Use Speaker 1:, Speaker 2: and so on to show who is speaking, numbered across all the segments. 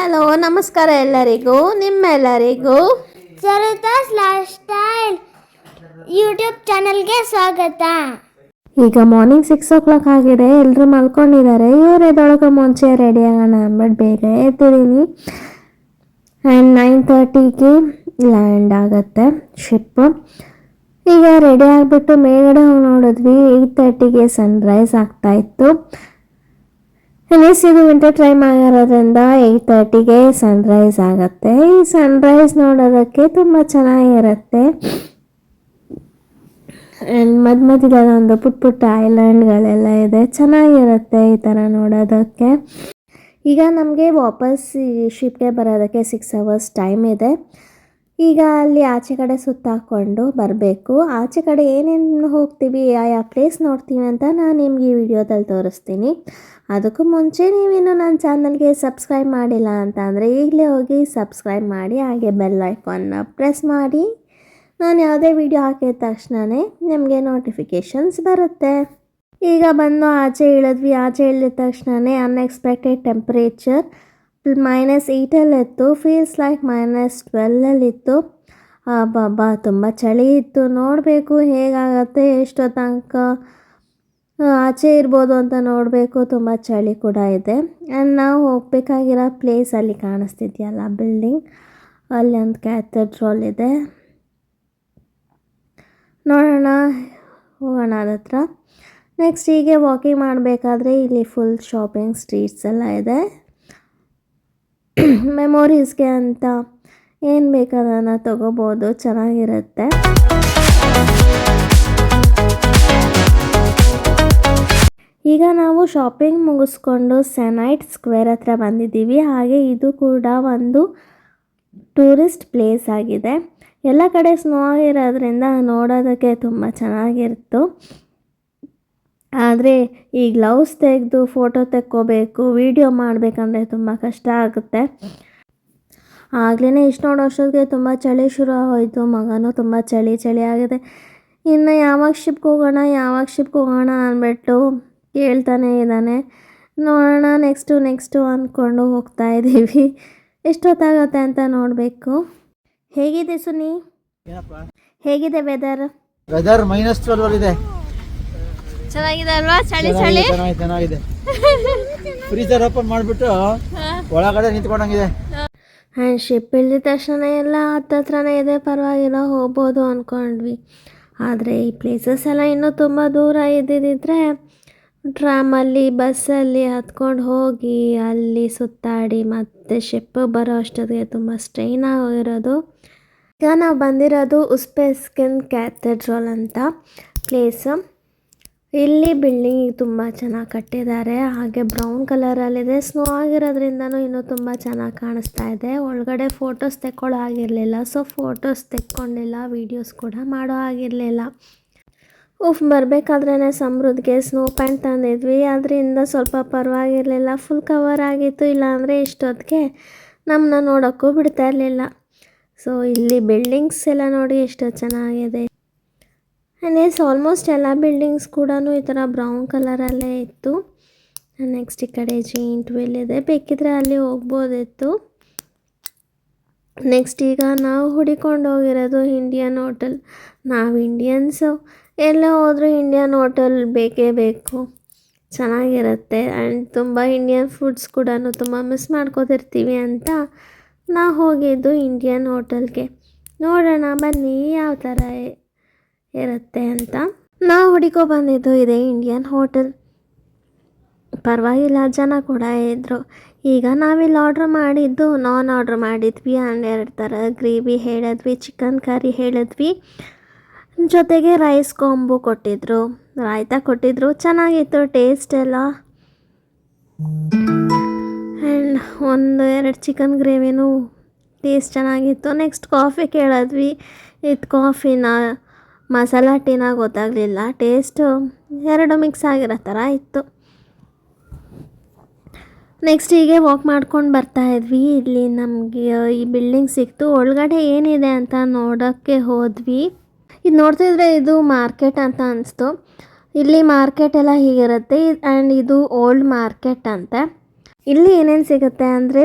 Speaker 1: Hello ನಮಸ್ಕಾರ ಎಲ್ಲರಿಗೂ ನಿಮ್ಮೆಲ್ಲರಿಗೂ
Speaker 2: ಸರಿತಾಸ್ ಲೈಫ್ ಸ್ಟೈಲ್ ಯೂಟ್ಯೂಬ್ ಚಾನಲ್ಗೆ ಸ್ವಾಗತ.
Speaker 1: ಈಗ ಮಾರ್ನಿಂಗ್ 6 o'clock ಆಗಿದೆ. ಎಲ್ಲರೂ ಮಲ್ಕೊಂಡಿದ್ದಾರೆ. ಇವ್ರು ಎದ್ದೊಳಗೆ ಮುಂಚೆ ರೆಡಿ ಆಗೋಣ ಅಂದ್ಬಿಟ್ಟು ಬೇಗ ಎದ್ದಿದ್ದೀನಿ. ಆ್ಯಂಡ್ 9:30ಗೆ ಲ್ಯಾಂಡ್ ಆಗುತ್ತೆ ಶಿಪ್ಪು. ಈಗ ರೆಡಿ ಆಗಿಬಿಟ್ಟು ಮೇಲ್ಗಡೆ ಹೋಗಿ ನೋಡಿದ್ವಿ. 8:30ಗೆ ಸನ್ರೈಸ್ ಆಗ್ತಾಯಿತ್ತು. ಇದು ವಿಂಟರ್ ಟೈಮ್ ಆಗಿರೋದ್ರಿಂದ 8:30ಗೆ ಸನ್ರೈಸ್ ಆಗುತ್ತೆ. ಈ ಸನ್ರೈಸ್ ನೋಡೋದಕ್ಕೆ ತುಂಬ ಚೆನ್ನಾಗಿರುತ್ತೆ. ಮಧ್ಯದಲ್ಲಿ ಒಂದು ಪುಟ್ಟ ಪುಟ್ಟ ಐಲ್ಯಾಂಡ್ಗಳೆಲ್ಲ ಇದೆ, ಚೆನ್ನಾಗಿರುತ್ತೆ ಈ ಥರ ನೋಡೋದಕ್ಕೆ. ಈಗ ನಮಗೆ ವಾಪಸ್ ಶಿಪ್ಗೆ ಬರೋದಕ್ಕೆ 6 hours ಟೈಮ್ ಇದೆ. ಈಗ ಅಲ್ಲಿ ಆಚೆ ಕಡೆ ಸುತ್ತಾಕೊಂಡು ಬರಬೇಕು. ಆಚೆ ಕಡೆ ಏನೇನು ಹೋಗ್ತೀವಿ, ಯಾವ ಪ್ಲೇಸ್ ನೋಡ್ತೀವಿ ಅಂತ ನಾನು ನಿಮ್ಗೆ ಈ ವಿಡಿಯೋದಲ್ಲಿ ತೋರಿಸ್ತೀನಿ. ಅದಕ್ಕೂ ಮುಂಚೆ ನೀವಿನ್ನು ನನ್ನ ಚಾನಲ್ಗೆ ಸಬ್ಸ್ಕ್ರೈಬ್ ಮಾಡಿಲ್ಲ ಅಂತ ಅಂದರೆ ಈಗಲೇ ಹೋಗಿ ಸಬ್ಸ್ಕ್ರೈಬ್ ಮಾಡಿ, ಹಾಗೆ ಬೆಲ್ ಐಕಾನ್ನ ಪ್ರೆಸ್ ಮಾಡಿ. ನಾನು ಯಾವುದೇ ವಿಡಿಯೋ ಹಾಕಿದ ತಕ್ಷಣವೇ ನಿಮಗೆ ನೋಟಿಫಿಕೇಷನ್ಸ್ ಬರುತ್ತೆ. ಈಗ ಬಂದು ಆಚೆ ಇಳಿದ್ವಿ. ಆಚೆ ಇಳಿದ ತಕ್ಷಣವೇ ಅನ್ಎಕ್ಸ್ಪೆಕ್ಟೆಡ್ ಟೆಂಪ್ರೇಚರ್ -8 ಫೀಲ್ಸ್ ಲೈಕ್ -12 ಬಾಬಾ ತುಂಬ ಚಳಿ ಇತ್ತು. ನೋಡಬೇಕು ಹೇಗಾಗತ್ತೆ, ಎಷ್ಟೋ ತನಕ ಆಚೆ ಇರ್ಬೋದು ಅಂತ ನೋಡಬೇಕು. ತುಂಬ ಚಳಿ ಕೂಡ ಇದೆ. ಆ್ಯಂಡ್ ನಾವು ಹೋಗ್ಬೇಕಾಗಿರೋ ಪ್ಲೇಸ್ ಅಲ್ಲಿ ಕಾಣಿಸ್ತಿದೆಯಲ್ಲ ಬಿಲ್ಡಿಂಗ್, ಅಲ್ಲಿ ಒಂದು ಕ್ಯಾಥೆಡ್ರಲ್ ಇದೆ. ನೋಡೋಣ, ಹೋಗೋಣ ಅದತ್ರ. ನೆಕ್ಸ್ಟ್ ಹೀಗೆ ವಾಕಿಂಗ್ ಮಾಡಬೇಕಾದ್ರೆ ಇಲ್ಲಿ ಫುಲ್ ಶಾಪಿಂಗ್ ಸ್ಟ್ರೀಟ್ಸ್ ಎಲ್ಲ ಇದೆ. ಮೆಮೊರೀಸ್ಗೆ ಅಂತ ಏನು ಬೇಕಾದನ್ನು ತಗೋಬೋದು, ಚೆನ್ನಾಗಿರುತ್ತೆ. ಈಗ ನಾವು ಶಾಪಿಂಗ್ ಮುಗಿಸ್ಕೊಂಡು ಸೆನೈಟ್ ಸ್ಕ್ವೇರ್ ಹತ್ರ ಬಂದಿದ್ದೀವಿ. ಹಾಗೆ ಇದು ಕೂಡ ಒಂದು ಟೂರಿಸ್ಟ್ ಪ್ಲೇಸ್ ಆಗಿದೆ. ಎಲ್ಲ ಕಡೆ ಸ್ನೋ ಆಗಿರೋದ್ರಿಂದ ನೋಡೋದಕ್ಕೆ ತುಂಬ ಚೆನ್ನಾಗಿತ್ತು. ಆದರೆ ಈ ಗ್ಲೌಸ್ ತೆಗೆದು ಫೋಟೋ ತೆಕ್ಕೋಬೇಕು, ವಿಡಿಯೋ ಮಾಡಬೇಕಂದ್ರೆ ತುಂಬ ಕಷ್ಟ ಆಗುತ್ತೆ. ಆಗಲೇ ಇಷ್ಟು ನೋಡೋಷ್ಟೊತ್ತಿಗೆ ತುಂಬ ಚಳಿ ಶುರು ಆಗೋಯಿತು. ಮಗನೂ ತುಂಬ ಚಳಿ ಆಗಿದೆ. ಇನ್ನು ಯಾವಾಗ ಶಿಪ್ಗೆ ಹೋಗೋಣ ಅಂದ್ಬಿಟ್ಟು ಕೇಳ್ತಾನೆ ಇದ್ದಾನೆ. ನೋಡೋಣ, ನೆಕ್ಸ್ಟು ಅಂದ್ಕೊಂಡು ಹೋಗ್ತಾ ಇದ್ದೀವಿ. ಎಷ್ಟೊತ್ತಾಗತ್ತೆ ಅಂತ ನೋಡಬೇಕು. ಹೇಗಿದೆ ಸುನಿ? ಹೇಗಿದೆ ವೆದರ್
Speaker 3: -12 ಇದೆ.
Speaker 1: ಚೆನ್ನಾಗಿದೆ ಅಲ್ವಾ? ಚಳಿ
Speaker 3: ಚೆನ್ನಾಗಿದೆ. ಫ್ರೀಜರ್ ಓಪನ್ ಮಾಡಿಬಿಟ್ಟು ಒಳಗಡೆ ನಿಂತ್ಕೊಂಡಂಗಿದೆ.
Speaker 1: ಆ್ಯಂಡ್ ಶಿಪ್ ಇಳಿದ ತಕ್ಷಣ ಎಲ್ಲ ಹತ್ರನೇ ಇದೆ, ಪರವಾಗಿಲ್ಲ ಹೋಗ್ಬೋದು ಅಂದ್ಕೊಂಡ್ವಿ. ಆದರೆ ಈ ಪ್ಲೇಸಸ್ ಎಲ್ಲ ಇನ್ನೂ ತುಂಬ ದೂರ ಇದ್ದಿದ್ದರೆ ಟ್ರಾಮಲ್ಲಿ ಬಸ್ಸಲ್ಲಿ ಹತ್ಕೊಂಡು ಹೋಗಿ ಅಲ್ಲಿ ಸುತ್ತಾಡಿ ಮತ್ತೆ ಶಿಪ್ ಬರೋ ಅಷ್ಟೊತ್ತಿಗೆ ತುಂಬ ಸ್ಟ್ರೈನ್ ಆಗಿರೋದು. ಈಗ ನಾವು ಬಂದಿರೋದು ಉಸ್ಬೆಸ್ಕಿನ್ ಕ್ಯಾಥೆಡ್ರಲ್ ಅಂತ ಪ್ಲೇಸ್. ಇಲ್ಲಿ ಬಿಲ್ಡಿಂಗ್ ತುಂಬ ಚೆನ್ನಾಗಿ ಕಟ್ಟಿದ್ದಾರೆ. ಹಾಗೆ ಬ್ರೌನ್ ಕಲರಲ್ಲಿದೆ. ಸ್ನೋ ಆಗಿರೋದ್ರಿಂದನೂ ಇನ್ನೂ ತುಂಬ ಚೆನ್ನಾಗಿ ಕಾಣಿಸ್ತಾ ಇದೆ. ಒಳಗಡೆ ಫೋಟೋಸ್ ತೆಕ್ಕೊಳ್ಳೋ ಆಗಿರಲಿಲ್ಲ, ಸೊ ಫೋಟೋಸ್ ತೆಕ್ಕೊಂಡಿಲ್ಲ, ವೀಡಿಯೋಸ್ ಕೂಡ ಮಾಡೋ ಆಗಿರಲಿಲ್ಲ. ಬರಬೇಕಾದ್ರೇ ಸಮೃದ್ಧಿಗೆ ಸ್ನೋ ಪ್ಯಾಂಟ್ ತಂದಿದ್ವಿ. ಅದರಿಂದ ಸ್ವಲ್ಪ ಪರವಾಗಿರಲಿಲ್ಲ, ಫುಲ್ ಕವರ್ ಆಗಿತ್ತು. ಇಲ್ಲಾಂದರೆ ಇಷ್ಟೊತ್ತಿಗೆ ನಮ್ಮನ್ನ ನೋಡೋಕ್ಕೂ ಬಿಡ್ತಾ ಇರಲಿಲ್ಲ. ಸೊ ಇಲ್ಲಿ ಬಿಲ್ಡಿಂಗ್ಸ್ ಎಲ್ಲ ನೋಡಿ ಎಷ್ಟು ಚೆನ್ನಾಗಿದೆ. ಆ್ಯಂಡ್ ಆಲ್ಮೋಸ್ಟ್ ಎಲ್ಲ ಬಿಲ್ಡಿಂಗ್ಸ್ ಕೂಡ ಈ ಥರ ಬ್ರೌನ್ ಕಲರಲ್ಲೇ ಇತ್ತು. ನೆಕ್ಸ್ಟ್ ಈ ಕಡೆ ಜೈಂಟ್ ವೀಲ್ ಇದೆ, ಬೇಕಿದ್ರೆ ಅಲ್ಲಿ ಹೋಗ್ಬೋದಿತ್ತು. ನೆಕ್ಸ್ಟ್ ಈಗ ನಾವು ಹುಡಿಕೊಂಡು ಹೋಗಿರೋದು ಇಂಡಿಯನ್ ಹೋಟೆಲ್. ನಾವು ಇಂಡಿಯನ್ಸು ಎಲ್ಲೇ ಹೋದರೂ ಇಂಡಿಯನ್ ಹೋಟೆಲ್ ಬೇಕೇ ಬೇಕು, ಚೆನ್ನಾಗಿರುತ್ತೆ. ಆ್ಯಂಡ್ ತುಂಬ ಇಂಡಿಯನ್ ಫುಡ್ಸ್ ಕೂಡ ತುಂಬ ಮಿಸ್ ಮಾಡ್ಕೋತಿರ್ತೀವಿ ಅಂತ ನಾವು ಹೋಗಿದ್ದು ಇಂಡಿಯನ್ ಹೋಟೆಲ್ಗೆ. ನೋಡೋಣ ಬನ್ನಿ ಯಾವ ಥರ ಇರುತ್ತೆ ಅಂತ. ನಾವು ಹುಡುಕೋ ಬಂದಿದ್ದು ಇದೆ ಇಂಡಿಯನ್ ಹೋಟೆಲ್. ಪರವಾಗಿಲ್ಲ, ಜನ ಕೂಡ ಇದ್ದರು. ಈಗ ನಾವಿಲ್ಲಿ ಆರ್ಡ್ರ್ ಮಾಡಿದ್ದು ನಾನ್ ಆರ್ಡ್ರ್ ಮಾಡಿದ್ವಿ. ಆ್ಯಂಡ್ 2 ಥರ ಗ್ರೇವಿ ಹೇಳಿದ್ವಿ, ಚಿಕನ್ ಕರಿ ಹೇಳಿದ್ವಿ, ಜೊತೆಗೆ ರೈಸ್ ಕಾಂಬೋ ಕೊಟ್ಟಿದ್ದರು, ರಾಯ್ತಾ ಕೊಟ್ಟಿದ್ದರು. ಚೆನ್ನಾಗಿತ್ತು ಟೇಸ್ಟ್ ಎಲ್ಲ. ಆ್ಯಂಡ್ 1-2 ಚಿಕನ್ ಗ್ರೇವಿನೂ ಟೇಸ್ಟ್ ಚೆನ್ನಾಗಿತ್ತು. ನೆಕ್ಸ್ಟ್ ಕಾಫಿ ಕೇಳಿದ್ವಿ. ಇದು ಕಾಫಿನ ಮಸಾಲ ಟೀನ ಗೊತ್ತಾಗಲಿಲ್ಲ, ಟೇಸ್ಟು 2 ಮಿಕ್ಸ್ ಆಗಿರೋ ಥರ ಇತ್ತು. ನೆಕ್ಸ್ಟ್ ಹೀಗೆ ವಾಕ್ ಮಾಡ್ಕೊಂಡು ಬರ್ತಾಯಿದ್ವಿ. ಇಲ್ಲಿ ನಮಗೆ ಈ ಬಿಲ್ಡಿಂಗ್ ಸಿಕ್ತು. ಒಳಗಡೆ ಏನಿದೆ ಅಂತ ನೋಡೋಕ್ಕೆ ಹೋದ್ವಿ. ಇದು ನೋಡ್ತಿದ್ರೆ ಇದು ಮಾರ್ಕೆಟ್ ಅಂತ ಅನಿಸ್ತು. ಇಲ್ಲಿ ಮಾರ್ಕೆಟ್ ಎಲ್ಲ ಹೀಗಿರುತ್ತೆ. ಆ್ಯಂಡ್ ಇದು ಓಲ್ಡ್ ಮಾರ್ಕೆಟ್ ಅಂತೆ. ಇಲ್ಲಿ ಏನೇನು ಸಿಗುತ್ತೆ ಅಂದರೆ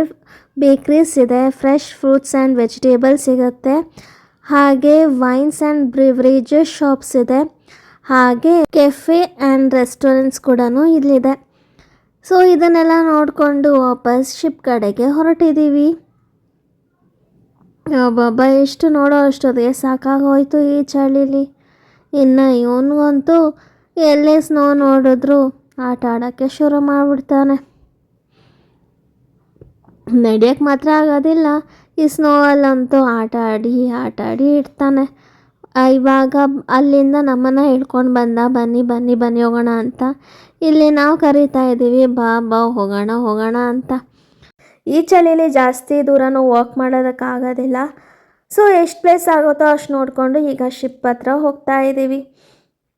Speaker 1: ಬೇಕ್ರೀಸ್ ಇದೆ, ಫ್ರೆಶ್ ಫ್ರೂಟ್ಸ್ ಆ್ಯಂಡ್ ವೆಜಿಟೇಬಲ್ಸ್ ಸಿಗುತ್ತೆ. ಹಾಗೆ ವೈನ್ಸ್ ಆ್ಯಂಡ್ ಬ್ರಿವರೇಜಸ್ ಶಾಪ್ಸ್ ಇದೆ. ಹಾಗೆ ಕೆಫೆ ಆ್ಯಂಡ್ ರೆಸ್ಟೋರೆಂಟ್ಸ್ ಕೂಡ ಇಲ್ಲಿದೆ. ಸೊ ಇದನ್ನೆಲ್ಲ ನೋಡಿಕೊಂಡು ವಾಪಸ್ ಶಿಪ್ ಕಡೆಗೆ ಹೊರಟಿದ್ದೀವಿ. ಒಬ್ಬೊಬ್ಬ ಎಷ್ಟು ನೋಡೋ ಅಷ್ಟೊತ್ತಿಗೆ ಸಾಕಾಗೋಯ್ತು ಈ ಚಳಿಲಿ. ಇನ್ನು ಇವನಿಗಂತೂ ಎಲ್ಲೇ ಸ್ನೋ ನೋಡಿದ್ರು ಆಟ ಆಡೋಕ್ಕೆ ಶುರು ಮಾಡಿಬಿಡ್ತಾನೆ. ನಡೆಯೋಕ್ಕೆ ಮಾತ್ರ ಆಗೋದಿಲ್ಲ, ಈ ಸ್ನೋವಲ್ಲಂತೂ ಆಟ ಆಡಿ ಇಡ್ತಾನೆ. ಇವಾಗ ಅಲ್ಲಿಂದ ನಮ್ಮನ್ನು ಹಿಡ್ಕೊಂಡು ಬಂದ, ಬನ್ನಿ ಹೋಗೋಣ ಅಂತ. ಇಲ್ಲಿ ನಾವು ಕರಿತಾ ಇದ್ದೀವಿ, ಬಾ ಹೋಗೋಣ ಅಂತ. ಈ ಚಳಿಲಿ ಜಾಸ್ತಿ ದೂರನೂ ವಾಕ್ ಮಾಡೋದಕ್ಕಾಗೋದಿಲ್ಲ. ಸೊ ಎಷ್ಟು ಪ್ಲೇಸ್ ಆಗುತ್ತೋ ಅಷ್ಟು ನೋಡಿಕೊಂಡು ಈಗ ಶಿಪ್ ಹತ್ರ ಹೋಗ್ತಾ ಇದ್ದೀವಿ.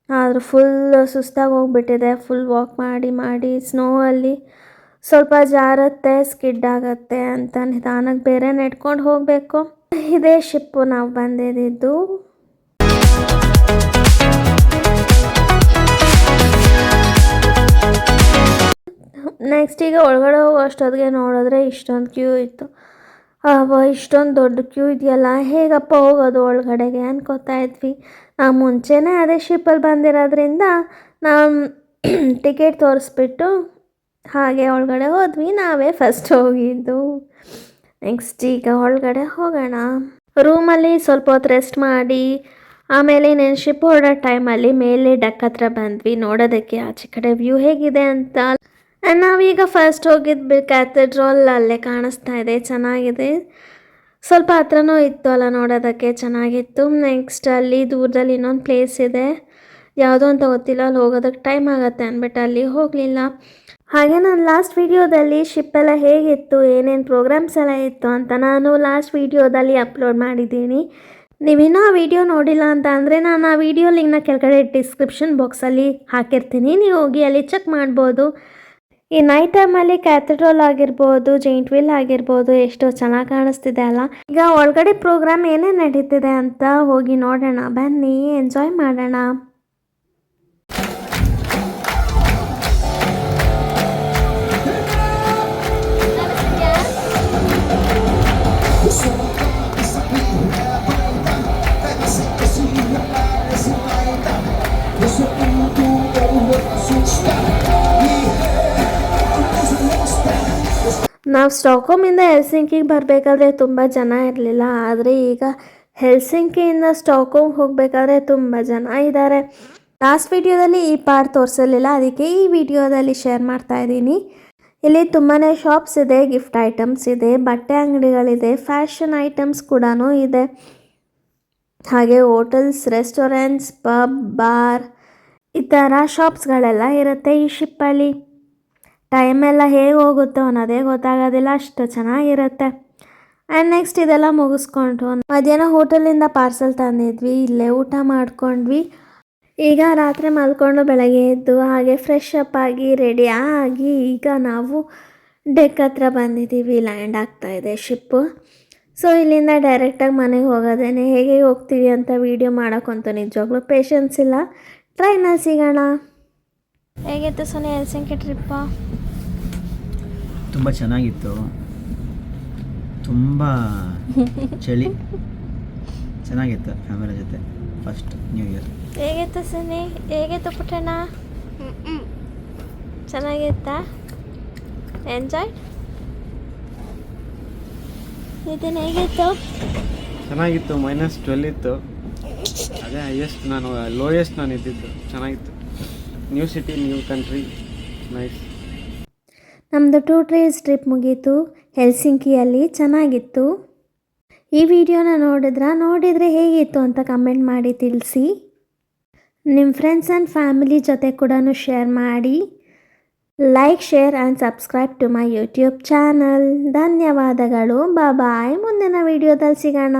Speaker 1: ಆದರೂ ಫುಲ್ ಸುಸ್ತಾಗಿ ಹೋಗ್ಬಿಟ್ಟಿದೆ. ಫುಲ್ ವಾಕ್ ಮಾಡಿ ಸ್ನೋವಲ್ಲಿ ಸ್ವಲ್ಪ ಜಾರುತ್ತೆ, ಸ್ಕಿಡ್ ಆಗುತ್ತೆ ಅಂತ ನಿಧಾನಕ್ಕೆ ಬೇರೆ ನೆಡ್ಕೊಂಡು ಹೋಗಬೇಕು. ಇದೇ ಶಿಪ್ಪು ನಾವು ಬಂದಿದ್ದು. ನೆಕ್ಸ್ಟ್ ಈಗ ಒಳಗಡೆ ಹೋಗೋ ಅಷ್ಟೊತ್ತಿಗೆ ನೋಡಿದ್ರೆ ಇಷ್ಟೊಂದು ಕ್ಯೂ ಇತ್ತು. ಇಷ್ಟೊಂದು ದೊಡ್ಡ ಕ್ಯೂ ಇದೆಯಲ್ಲ, ಹೇಗಪ್ಪ ಹೋಗೋದು ಒಳಗಡೆಗೆ ಅನ್ಕೋತಾ ಇದ್ವಿ. ನಾವು ಮುಂಚೆನೇ ಅದೇ ಶಿಪ್ಪಲ್ಲಿ ಬಂದಿರೋದ್ರಿಂದ ನಾವು ಟಿಕೆಟ್ ತೋರಿಸ್ಬಿಟ್ಟು ಹಾಗೆ ಒಳಗಡೆ ಹೋದ್ವಿ. ನಾವೇ ಫಸ್ಟ್ ಹೋಗಿದ್ದು. ನೆಕ್ಸ್ಟ್ ಈಗ ಒಳಗಡೆ ಹೋಗೋಣ. ರೂಮಲ್ಲಿ ಸ್ವಲ್ಪ ಹೊತ್ತು ರೆಸ್ಟ್ ಮಾಡಿ ಆಮೇಲೆ ನಾನು ಶಿಪ್ ಹೊರಡೋ ಟೈಮಲ್ಲಿ ಮೇಲೆ ಡಕ್ ಹತ್ರ ಬಂದ್ವಿ ನೋಡೋದಕ್ಕೆ ಆಚೆ ಕಡೆ ವ್ಯೂ ಹೇಗಿದೆ ಅಂತ. ನಾವೀಗ ಫಸ್ಟ್ ಹೋಗಿದ್ದು ಕ್ಯಾಥೆಡ್ರಲ್, ಅಲ್ಲೇ ಕಾಣಿಸ್ತಾ ಇದೆ, ಚೆನ್ನಾಗಿದೆ. ಸ್ವಲ್ಪ ಹತ್ರನೂ ಇತ್ತು ಅಲ್ಲ ನೋಡೋದಕ್ಕೆ, ಚೆನ್ನಾಗಿತ್ತು. ನೆಕ್ಸ್ಟ್ ಅಲ್ಲಿ ದೂರದಲ್ಲಿ ಇನ್ನೊಂದು ಪ್ಲೇಸ್ ಇದೆ, ಯಾವುದೋ ಅಂತ ಗೊತ್ತಿಲ್ಲ, ಅಲ್ಲಿ ಹೋಗೋದಕ್ಕೆ ಟೈಮ್ ಆಗುತ್ತೆ ಅಂದ್ಬಿಟ್ಟು ಅಲ್ಲಿ ಹೋಗಲಿಲ್ಲ. ಹಾಗೆ ನಾನು ಲಾಸ್ಟ್ ವೀಡಿಯೋದಲ್ಲಿ ಶಿಪ್ಪೆಲ್ಲ ಹೇಗಿತ್ತು, ಏನೇನು ಪ್ರೋಗ್ರಾಮ್ಸ್ ಎಲ್ಲ ಇತ್ತು ಅಂತ ನಾನು ಲಾಸ್ಟ್ ವೀಡಿಯೋದಲ್ಲಿ ಅಪ್ಲೋಡ್ ಮಾಡಿದ್ದೀನಿ. ನೀವಿನ್ನೂ ಆ ವಿಡಿಯೋ ನೋಡಿಲ್ಲ ಅಂತ ಅಂದರೆ ನಾನು ಆ ವಿಡಿಯೋ ಲಿಂಕ್ನ ಕೆಳಗಡೆ ಡಿಸ್ಕ್ರಿಪ್ಷನ್ ಬಾಕ್ಸಲ್ಲಿ ಹಾಕಿರ್ತೀನಿ, ನೀವು ಹೋಗಿ ಅಲ್ಲಿ ಚೆಕ್ ಮಾಡ್ಬೋದು. ಈ ನೈಟ್ ಟೈಮಲ್ಲಿ ಕ್ಯಾಥೆಡ್ರಲ್ ಆಗಿರ್ಬೋದು, ಜೈಂಟ್ ವೀಲ್ ಆಗಿರ್ಬೋದು, ಎಷ್ಟೋ ಚೆನ್ನಾಗಿ ಕಾಣಿಸ್ತಿದೆ ಅಲ್ಲ. ಈಗ ಒಳಗಡೆ ಪ್ರೋಗ್ರಾಮ್ ಏನೇನು ನಡೀತಿದೆ ಅಂತ ಹೋಗಿ ನೋಡೋಣ, ಬನ್ನಿ ಎಂಜಾಯ್ ಮಾಡೋಣ. ನಾವು ಸ್ಟಾಕ್ಹೋಮಿಂದ ಹೆಲ್ಸಿಂಕಿಗೆ ಬರಬೇಕಾದ್ರೆ ತುಂಬ ಜನ ಇರಲಿಲ್ಲ, ಆದರೆ ಈಗ ಹೆಲ್ಸಿಂಕಿಯಿಂದ ಸ್ಟಾಕ್ಹೋಮ್ ಹೋಗಬೇಕಾದ್ರೆ ತುಂಬ ಜನ ಇದ್ದಾರೆ. ಲಾಸ್ಟ್ ವಿಡಿಯೋದಲ್ಲಿ ಈ ಪಾರ್ಟ್ ತೋರಿಸಲಿಲ್ಲ, ಅದಕ್ಕೆ ಈ ವಿಡಿಯೋದಲ್ಲಿ ಶೇರ್ ಮಾಡ್ತಾ ಇದ್ದೀನಿ. ಇಲ್ಲಿ ತುಂಬಾ ಶಾಪ್ಸ್ ಇದೆ, ಗಿಫ್ಟ್ ಐಟಮ್ಸ್ ಇದೆ, ಬಟ್ಟೆ ಅಂಗಡಿಗಳಿದೆ, ಫ್ಯಾಷನ್ ಐಟಮ್ಸ್ ಕೂಡ ಇದೆ. ಹಾಗೆ ಹೋಟೆಲ್ಸ್, ರೆಸ್ಟೋರೆಂಟ್ಸ್, ಪಬ್, ಬಾರ್ ಈ ಥರ ಶಾಪ್ಸ್ಗಳೆಲ್ಲ ಇರುತ್ತೆ ಈ ಶಿಪ್ಪಲ್ಲಿ. ಟೈಮೆಲ್ಲ ಹೇಗೆ ಹೋಗುತ್ತೋ ಅನ್ನೋದೇ ಗೊತ್ತಾಗೋದಿಲ್ಲ, ಅಷ್ಟು ಚೆನ್ನಾಗಿರುತ್ತೆ. ಆ್ಯಂಡ್ ನೆಕ್ಸ್ಟ್ ಇದೆಲ್ಲ ಮುಗಿಸ್ಕೊಂಡು ಮಧ್ಯಾಹ್ನ ಹೋಟೆಲಿಂದ ಪಾರ್ಸಲ್ ತಂದಿದ್ವಿ, ಇಲ್ಲೇ ಊಟ ಮಾಡ್ಕೊಂಡ್ವಿ. ಈಗ ರಾತ್ರಿ ಮಲ್ಕೊಂಡು ಬೆಳಗ್ಗೆ ಎದ್ದು ಹಾಗೆ ಫ್ರೆಶ್ ಅಪ್ ಆಗಿ ರೆಡಿ ಆಗಿ ಈಗ ನಾವು ಡೆಕ್ ಹತ್ರ ಬಂದಿದ್ದೀವಿ. ಲ್ಯಾಂಡ್ ಆಗ್ತಾಯಿದೆ ಶಿಪ್ಪು. ಸೊ ಇಲ್ಲಿಂದ ಡೈರೆಕ್ಟಾಗಿ ಮನೆಗೆ ಹೋಗೋದೇನೆ. ಹೇಗೆ ಹೋಗ್ತೀವಿ ಅಂತ ವೀಡಿಯೋ ಮಾಡೋಕ್ಕಂತೂ ನಿಜವಾಗ್ಲೂ ಪೇಷನ್ಸ್ ಇಲ್ಲ. ಟ್ರೈನಲ್ಲಿ ಸಿಗೋಣ. ಹೇಗಿತ್ತು ಸೊನ್ನೆ ಹೆಲ್ಸಿಂಕಿ ಟ್ರಿಪ್ಪ?
Speaker 3: ತುಂಬ ಚೆನ್ನಾಗಿತ್ತು, ತುಂಬ ಚಳಿ, ಚೆನ್ನಾಗಿತ್ತು ಫ್ಯಾಮಿಲಿ ಜೊತೆ ಫಸ್ಟ್ ನ್ಯೂ ಇಯರ್.
Speaker 1: ಹೇಗಿತ್ತು ಸನ್ನಿ? ಹೇಗಿತ್ತು ಪುಟ್ಟಣ್ಣ? ಚೆನ್ನಾಗಿತ್ತಾ? ಎಂಜಾಯ್? ಇದನ್ನು ಹೇಗಿತ್ತು?
Speaker 4: ಚೆನ್ನಾಗಿತ್ತು. -12 ಇತ್ತು, ಅದೇ ಹೈಯೆಸ್ಟ್. ಲೋಯೆಸ್ಟ್ ನಾನು ಇದ್ದಿದ್ದು. ಚೆನ್ನಾಗಿತ್ತು. New city, new country, nice.
Speaker 1: ನಮ್ಮದು 2 days ಟ್ರಿಪ್ ಮುಗೀತು ಹೆಲ್ಸಿಂಕಿಯಲ್ಲಿ, ಚೆನ್ನಾಗಿತ್ತು. ಈ ವಿಡಿಯೋನ ನೋಡಿದರೆ ಹೇಗಿತ್ತು ಅಂತ ಕಮೆಂಟ್ ಮಾಡಿ ತಿಳಿಸಿ. ನಿಮ್ಮ ಫ್ರೆಂಡ್ಸ್ ಆ್ಯಂಡ್ ಫ್ಯಾಮಿಲಿ ಜೊತೆ ಕೂಡ ಶೇರ್ ಮಾಡಿ. Like, share and subscribe to my YouTube channel. ಧನ್ಯವಾದಗಳು. ಬಾಯ್. ಮುಂದಿನ ವಿಡಿಯೋದಲ್ಲಿ ಸಿಗೋಣ.